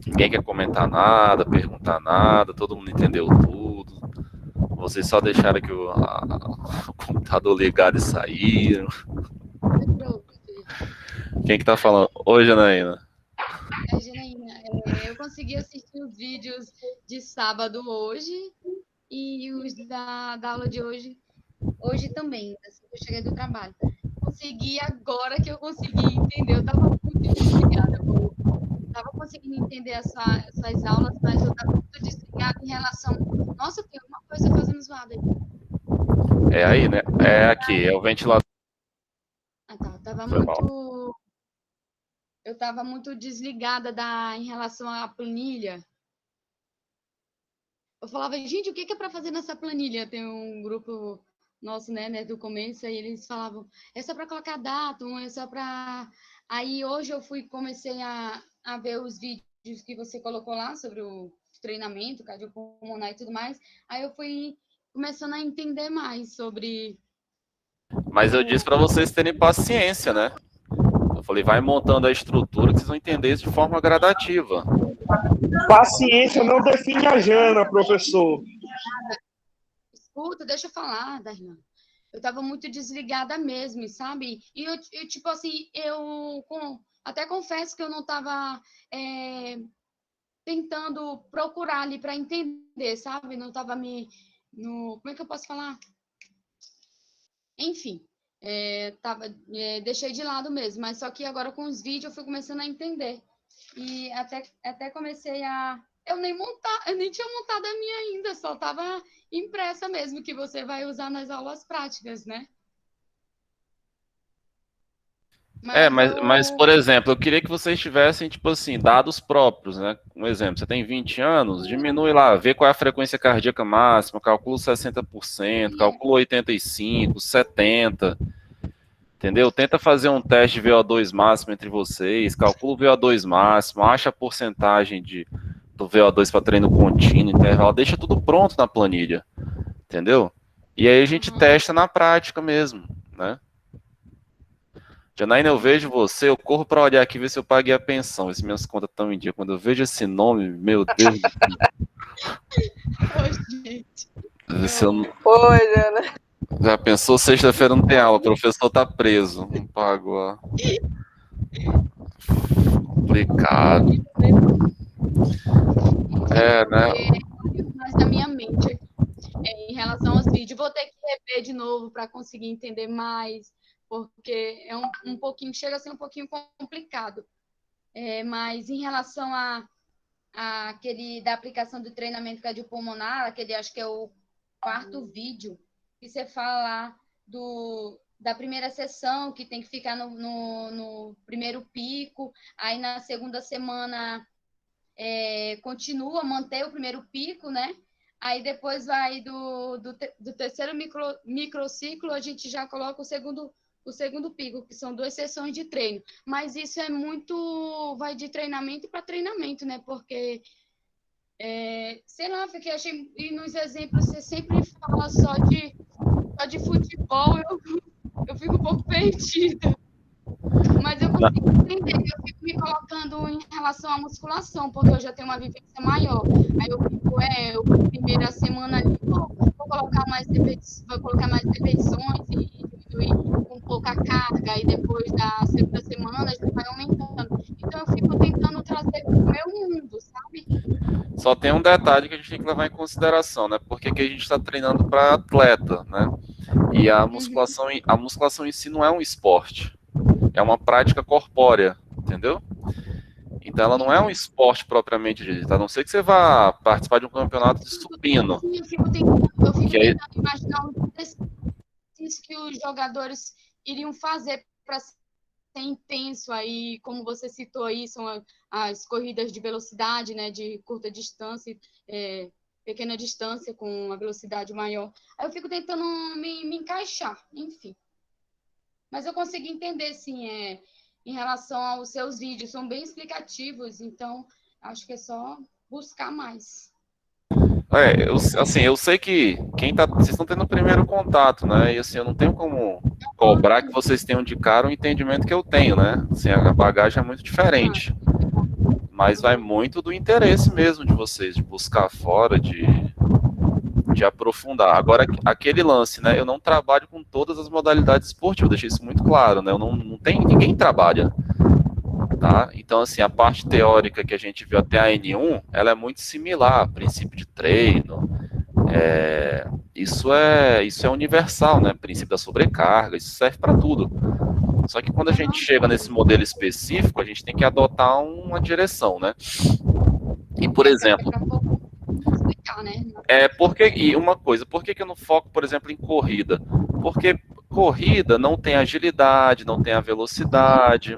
Ninguém quer comentar nada, perguntar nada, todo mundo entendeu tudo. Vocês só deixaram aqui o computador ligado e saíram. Quem que tá falando? Oi, Janaína. Janaína, eu consegui assistir os vídeos de sábado hoje e os da aula de hoje também, assim que eu cheguei do trabalho. Consegui agora que eu consegui entender, eu estava muito desligada, eu estava conseguindo entender essas aulas, mas eu estava muito desligada em relação... Nossa, tem uma coisa fazendo zoada aí. É aí, né? É aqui, é o ventilador. Ah, tá. Foi mal. Eu estava muito desligada em relação à planilha. Eu falava, gente, o que é para fazer nessa planilha? Tem um grupo nosso, né, do começo, aí eles falavam, é só para colocar datum, é só para... Aí hoje comecei a ver os vídeos que você colocou lá sobre o treinamento, cardiopulmonar e tudo mais. Aí eu fui começando a entender mais sobre... Mas eu disse para vocês terem paciência, né? Eu falei, vai montando a estrutura que vocês vão entender isso de forma gradativa. Paciência não define a Jana, professor. Escuta, deixa eu falar, Darlan. Eu estava muito desligada mesmo, sabe? E eu tipo assim, até confesso que eu não estava tentando procurar ali para entender, sabe? Não estava como é que eu posso falar? Enfim, deixei de lado mesmo, mas só que agora com os vídeos eu fui começando a entender. E até comecei a... Eu nem tinha montado a minha ainda, só estava impressa mesmo, que você vai usar nas aulas práticas, né? Mas, por exemplo, eu queria que vocês tivessem, tipo assim, dados próprios, né? Um exemplo, você tem 20 anos, diminui lá, vê qual é a frequência cardíaca máxima, calcula 60%, calcula 85%, 70%, entendeu? Tenta fazer um teste de VO2 máximo entre vocês, calcula o VO2 máximo, acha a porcentagem do VO2 para treino contínuo, intervalo, deixa tudo pronto na planilha, entendeu? E aí a gente testa na prática mesmo, né? Janaína, eu vejo você, eu corro para olhar aqui, ver se eu paguei a pensão, ver se minhas contas estão em dia. Quando eu vejo esse nome, meu Deus do céu. Oi, Jana. Já pensou, sexta-feira não tem aula, o professor tá preso, não pagou. Complicado. Né? Mais na minha mente aqui, em relação aos vídeos. Vou ter que rever de novo para conseguir entender mais, porque é um pouquinho, chega a ser um pouquinho complicado. Mas em relação aquele da aplicação do treinamento cardiopulmonar, aquele acho que é o 4º vídeo, que você fala lá da primeira sessão, que tem que ficar no primeiro pico, aí na segunda semana continua, manter o primeiro pico, né? Aí depois vai do terceiro microciclo, a gente já coloca o segundo pico, que são 2 sessões de treino. Mas isso é muito, vai de treinamento para treinamento, né? Porque, sei lá, porque achei, e nos exemplos você sempre fala só de futebol, eu fico um pouco perdida. Mas eu consigo entender, eu fico me colocando em relação à musculação, porque eu já tenho uma vivência maior. Aí eu fico, primeira semana ali, vou colocar mais repetições e diminuir um pouco a carga, e depois da segunda semana já vai aumentando. Então eu fico tentando trazer para o meu mundo, sabe? Só tem um detalhe que a gente tem que levar em consideração, né? Porque aqui a gente está treinando para atleta, né? E a musculação em si não é um esporte. É uma prática corpórea, entendeu? Então ela não é um esporte propriamente dito, a não ser que você vá participar de um campeonato de supino. Eu fico tentando imaginar os exercícios que os jogadores iriam fazer para ser intenso aí, como você citou aí, são as corridas de velocidade, né, de curta distância, pequena distância com uma velocidade maior. Aí eu fico tentando me encaixar, enfim. Mas eu consegui entender, sim, em relação aos seus vídeos, são bem explicativos, então acho que é só buscar mais. Eu sei que vocês estão tendo o primeiro contato, né? E assim, eu não tenho como cobrar que vocês tenham de cara o entendimento que eu tenho, né? Assim, a bagagem é muito diferente. Mas vai muito do interesse mesmo de vocês, de buscar fora, de aprofundar. Agora, aquele lance, né? Eu não trabalho com todas as modalidades esportivas, eu deixei isso muito claro, né? Eu não tem, ninguém trabalha, tá? Então, assim, a parte teórica que a gente viu até a N1, ela é muito similar, princípio de treino, isso é universal, né? Princípio da sobrecarga, isso serve para tudo. Só que quando a gente chega nesse modelo específico, a gente tem que adotar uma direção, né? E, por exemplo, e uma coisa, por que eu não foco, por exemplo, em corrida? Porque corrida não tem agilidade, não tem a velocidade,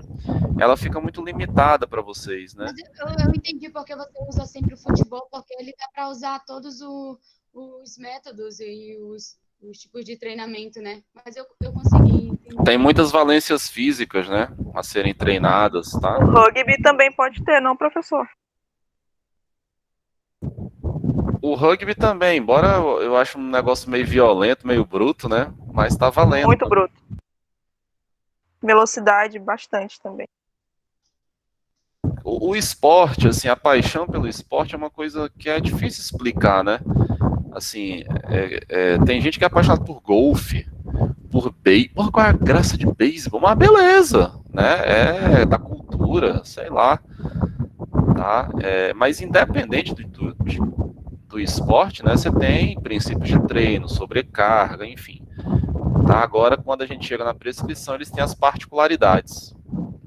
ela fica muito limitada para vocês, né? Mas eu entendi porque você usa sempre o futebol, porque ele dá para usar todos os métodos e os tipos de treinamento, né? Mas eu consegui entender. Tem muitas valências físicas, né, a serem treinadas, tá? O rugby também pode ter, não, professor? O rugby também, embora eu ache um negócio meio violento, meio bruto, né? Mas tá valendo. Muito bruto. Velocidade, bastante também. O esporte, assim, a paixão pelo esporte é uma coisa que é difícil explicar, né? Assim, tem gente que é apaixonada por golfe, por beisebol. Qual é a graça de beisebol? Uma beleza, né? É da cultura, sei lá. Tá? Mas independente do esporte, né? Você tem princípios de treino, sobrecarga, enfim. Tá? Agora, quando a gente chega na prescrição, eles têm as particularidades.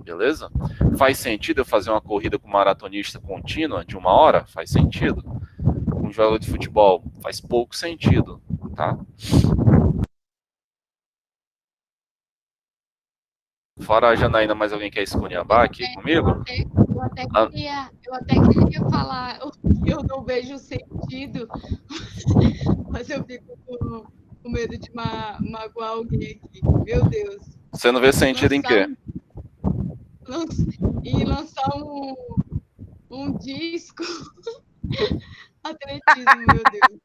Beleza? Faz sentido eu fazer uma corrida com maratonista contínua de 1 hora? Faz sentido. Com um jogador de futebol? Faz pouco sentido. Tá? Fora a Janaína, mais alguém quer esculhambar aqui comigo? Eu até queria falar o que eu não vejo sentido, mas eu fico com medo de magoar alguém aqui. Meu Deus. Você não vê sentido em quê? E lançar um disco. Atletismo, meu Deus.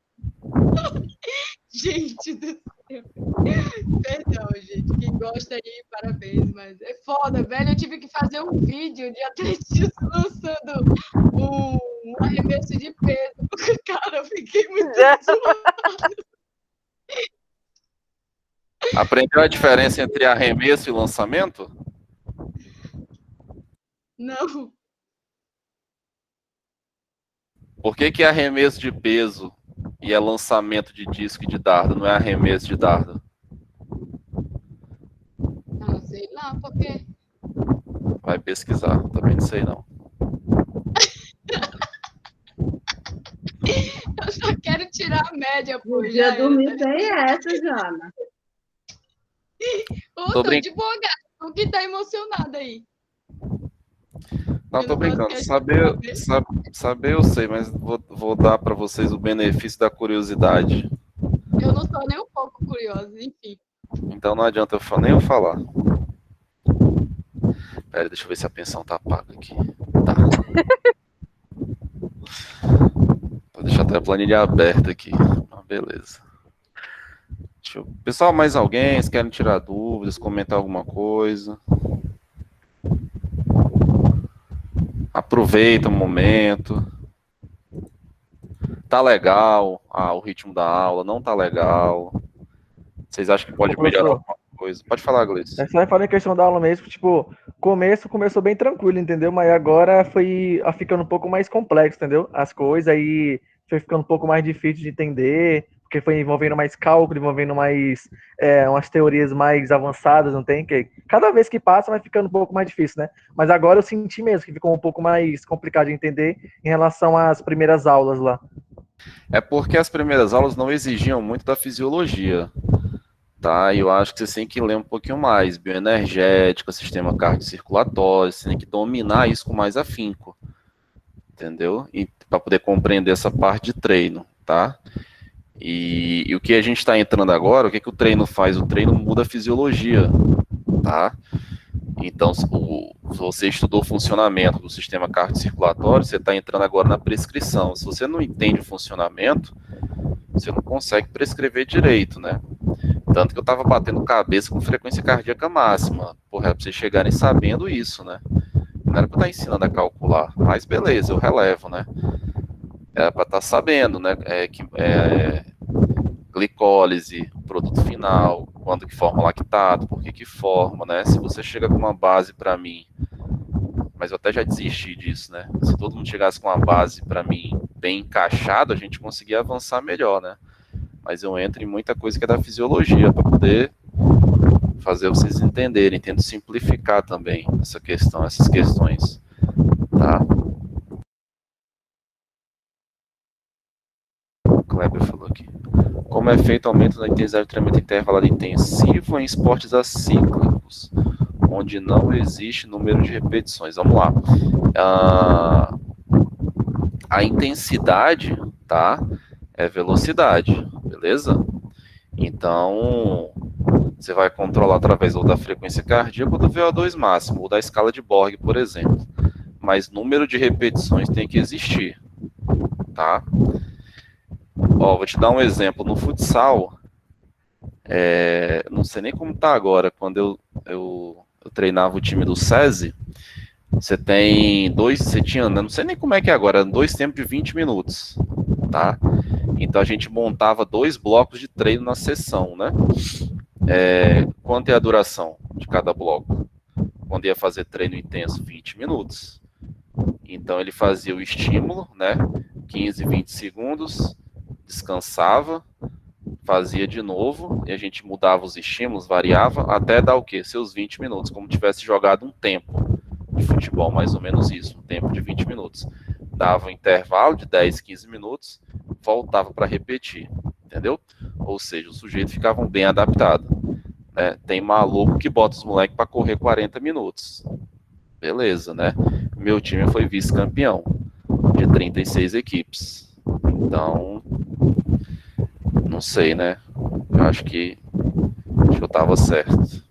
Gente do céu. Perdão, gente. Quem gosta aí, parabéns, mas é foda, velho. Eu tive que fazer um vídeo de atletismo lançando um arremesso de peso. Cara, eu fiquei muito zoado. Aprendeu a diferença entre arremesso e lançamento? Não. Por que arremesso de peso e é lançamento de disco e de dardo, não é arremesso de dardo? Não, sei lá, por quê? Vai pesquisar, também não sei não. Eu só quero tirar a média, pô. Podia dormir bem essa, Jana. Ô, tô de boa, gato. O que tá emocionado aí? Não, tô brincando. Saber eu sei, mas vou dar para vocês o benefício da curiosidade. Eu não sou nem um pouco curiosa, enfim. Então não adianta nem eu falar. Pera, deixa eu ver se a pensão tá paga aqui. Tá. Vou deixar até a planilha aberta aqui. Ah, beleza. Pessoal, mais alguém? Vocês querem tirar dúvidas, comentar alguma coisa? Aproveita o momento. Tá legal o ritmo da aula, não tá legal. Vocês acham que pode melhorar alguma coisa? Pode falar, Gleice. Só falando em questão da aula mesmo, tipo, começou bem tranquilo, entendeu? Mas agora foi ficando um pouco mais complexo, entendeu? As coisas, aí foi ficando um pouco mais difícil de entender, porque foi envolvendo mais cálculo, envolvendo mais umas teorias mais avançadas, não tem? Que cada vez que passa vai ficando um pouco mais difícil, né? Mas agora eu senti mesmo que ficou um pouco mais complicado de entender em relação às primeiras aulas lá. É porque as primeiras aulas não exigiam muito da fisiologia, tá? E eu acho que você tem que ler um pouquinho mais, bioenergética, sistema cardiocirculatório, você tem que dominar isso com mais afinco, entendeu? E para poder compreender essa parte de treino, tá? E o que a gente está entrando agora, o que o treino faz? O treino muda a fisiologia, tá? Então, se você estudou o funcionamento do sistema cardiocirculatório, você está entrando agora na prescrição. Se você não entende o funcionamento, você não consegue prescrever direito, né? Tanto que eu estava batendo cabeça com frequência cardíaca máxima. Porra, é para vocês chegarem sabendo isso, né? Não era para estar ensinando a calcular, mas beleza, eu relevo, né? Era para estar sabendo, né? Glicólise, produto final, quando que forma lactato, por que forma, né? Se você chega com uma base para mim, mas eu até já desisti disso, né? Se todo mundo chegasse com uma base para mim bem encaixada, a gente conseguia avançar melhor, né? Mas eu entro em muita coisa que é da fisiologia para poder fazer vocês entenderem, tento simplificar também essas questões, tá? O Kleber falou aqui. Como é feito o aumento da intensidade de treinamento intervalado intensivo em esportes acíclicos, onde não existe número de repetições? Vamos lá. A intensidade, tá? É velocidade, beleza? Então, você vai controlar através ou da frequência cardíaca ou do VO2 máximo, ou da escala de Borg, por exemplo. Mas número de repetições tem que existir, tá? Ó, vou te dar um exemplo. No futsal, não sei nem como tá agora, quando eu treinava o time do SESI, você tinha, não sei nem como é que é agora, 2 tempos de 20 minutos, tá? Então a gente montava 2 blocos de treino na sessão, né? Quanto é a duração de cada bloco? Quando ia fazer treino intenso, 20 minutos. Então ele fazia o estímulo, né? 15, 20 segundos, descansava, fazia de novo, e a gente mudava os estímulos, variava, até dar o quê? Seus 20 minutos, como tivesse jogado um tempo de futebol, mais ou menos isso, um tempo de 20 minutos. Dava um intervalo de 10, 15 minutos, voltava para repetir, entendeu? Ou seja, os sujeitos ficavam bem adaptados. Né? Tem maluco que bota os moleques para correr 40 minutos. Beleza, né? Meu time foi vice-campeão de 36 equipes. Então, não sei, né? Eu acho que eu estava certo.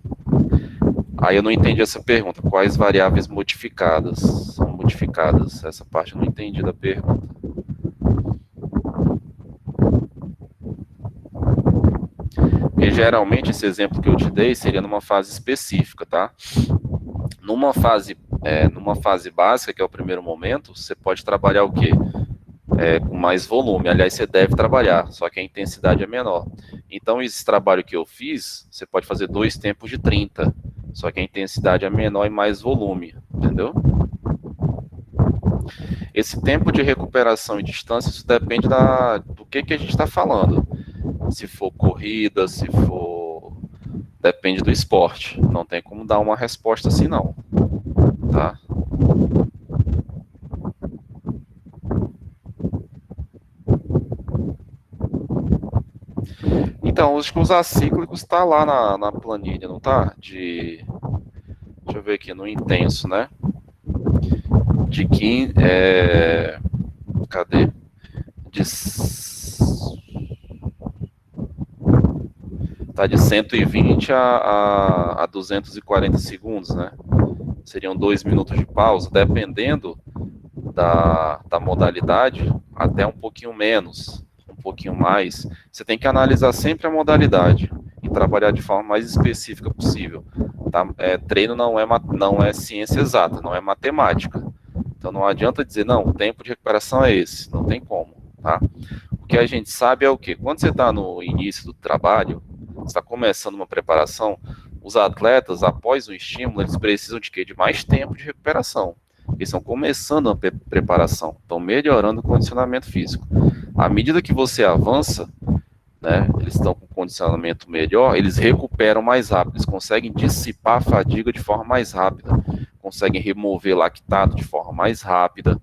Aí eu não entendi essa pergunta. Quais variáveis modificadas são modificadas? Essa parte eu não entendi da pergunta. Porque geralmente esse exemplo que eu te dei seria numa fase específica, tá? Numa fase básica, que é o primeiro momento, você pode trabalhar o quê? Com mais volume. Aliás, você deve trabalhar, só que a intensidade é menor. Então, esse trabalho que eu fiz, você pode fazer 2 tempos de 30, só que a intensidade é menor e mais volume, entendeu? Esse tempo de recuperação e distância, isso depende do que a gente está falando. Se for corrida, se for... Depende do esporte. Não tem como dar uma resposta assim, não. Tá? Então, acho que os acíclicos tá lá na planilha, não tá? Deixa eu ver aqui, no intenso, né? de 15, cadê? Tá de 120 a 240 segundos, né? Seriam 2 minutos de pausa, dependendo da modalidade, até um pouquinho menos, um pouquinho mais. Você tem que analisar sempre a modalidade e trabalhar de forma mais específica possível. Tá? Treino não é ciência exata, não é matemática. Então não adianta dizer, não, o tempo de recuperação é esse, não tem como. Tá? O que a gente sabe é o quê? Quando você está no início do trabalho, você está começando uma preparação, os atletas, após o estímulo, eles precisam de quê? De mais tempo de recuperação. Eles estão começando a preparação, estão melhorando o condicionamento físico. À medida que você avança, né, eles estão com condicionamento melhor, eles recuperam mais rápido, eles conseguem dissipar a fadiga de forma mais rápida, conseguem remover lactato de forma mais rápida,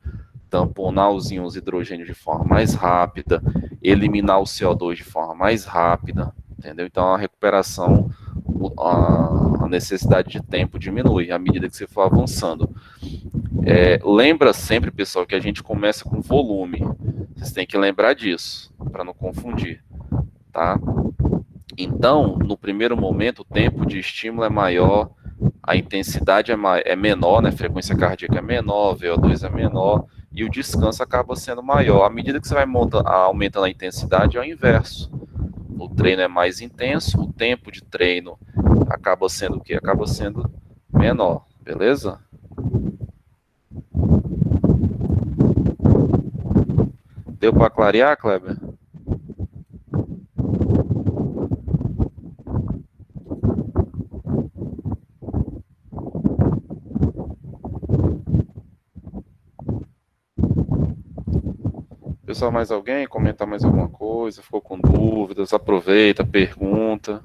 tamponar os íons hidrogênio de forma mais rápida, eliminar o CO2 de forma mais rápida, entendeu? Então a recuperação, a necessidade de tempo diminui à medida que você for avançando. Lembra sempre, pessoal, que a gente começa com volume. Vocês têm que lembrar disso, para não confundir, tá? Então, no primeiro momento, o tempo de estímulo é maior, a intensidade é menor, né? A frequência cardíaca é menor, VO2 é menor, e o descanso acaba sendo maior. À medida que você vai aumentando a intensidade, é o inverso. O treino é mais intenso, o tempo de treino acaba sendo o quê? Acaba sendo menor, beleza? Deu para clarear, Kleber? Pessoal, mais alguém? Comentar mais alguma coisa? Ficou com dúvidas? Aproveita, pergunta.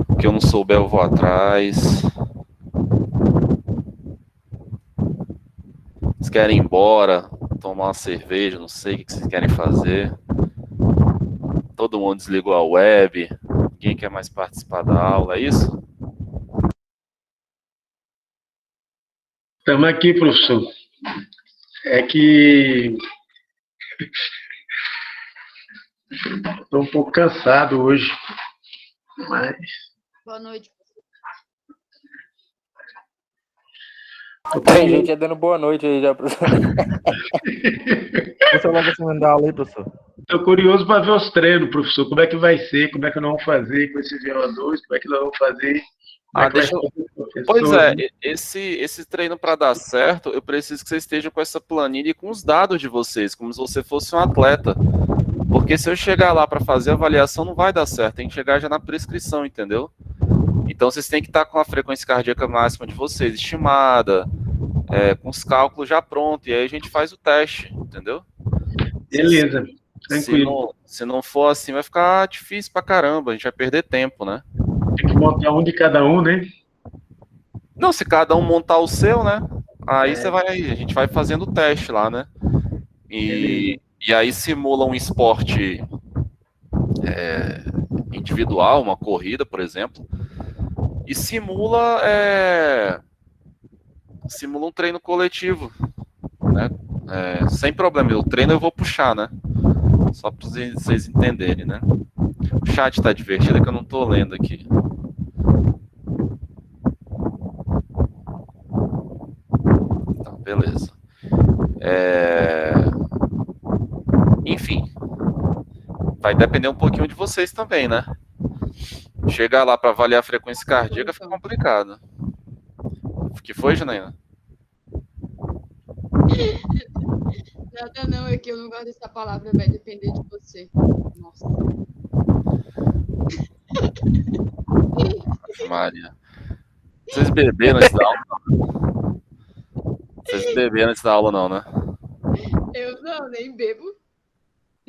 O que eu não souber, eu vou atrás. Vocês querem ir embora, tomar uma cerveja, não sei o que vocês querem fazer. Todo mundo desligou a web. Ninguém quer mais participar da aula, é isso? Estamos aqui, professor. É que estou um pouco cansado hoje, mas... Boa noite. Tem gente dando boa noite aí já, professor. Você vai começando a aula aí, professor? Estou curioso para ver os treinos, professor. Como é que vai ser? Como é que nós vamos fazer com esse VO2? Como é que nós vamos fazer? Pois é, esse treino para dar certo, eu preciso que vocês estejam com essa planilha e com os dados de vocês, como se você fosse um atleta. Porque se eu chegar lá para fazer a avaliação, não vai dar certo, tem que chegar já na prescrição, entendeu? Então vocês têm que estar com a frequência cardíaca máxima de vocês estimada, com os cálculos já prontos, e aí a gente faz o teste, entendeu? Beleza, tranquilo. Se não for assim, vai ficar difícil pra caramba, a gente vai perder tempo, né? Tem que montar um de cada um, né? Não, se cada um montar o seu, né? Aí a gente vai fazendo o teste lá, né? E aí simula um esporte individual, uma corrida, por exemplo, e simula um treino coletivo, né? Sem problema, o treino eu vou puxar, né? Só para vocês entenderem, né? O chat tá divertido, é que eu não tô lendo aqui. Então, beleza. Enfim, vai depender um pouquinho de vocês também, né? Chegar lá para avaliar a frequência cardíaca fica complicado. O que foi, Janaína? Nada não, é que eu não gosto dessa palavra, vai depender de você. Nossa. Maria. Vocês beberam antes da aula? Vocês beberam antes da aula, não, né? Eu não, nem bebo.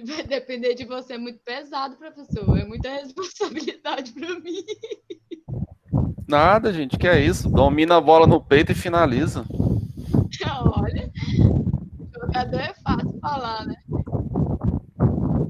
Vai depender de você, é muito pesado, professor. É muita responsabilidade para mim. Nada, gente, que é isso? Domina a bola no peito e finaliza. Olha, jogador é fácil falar, né?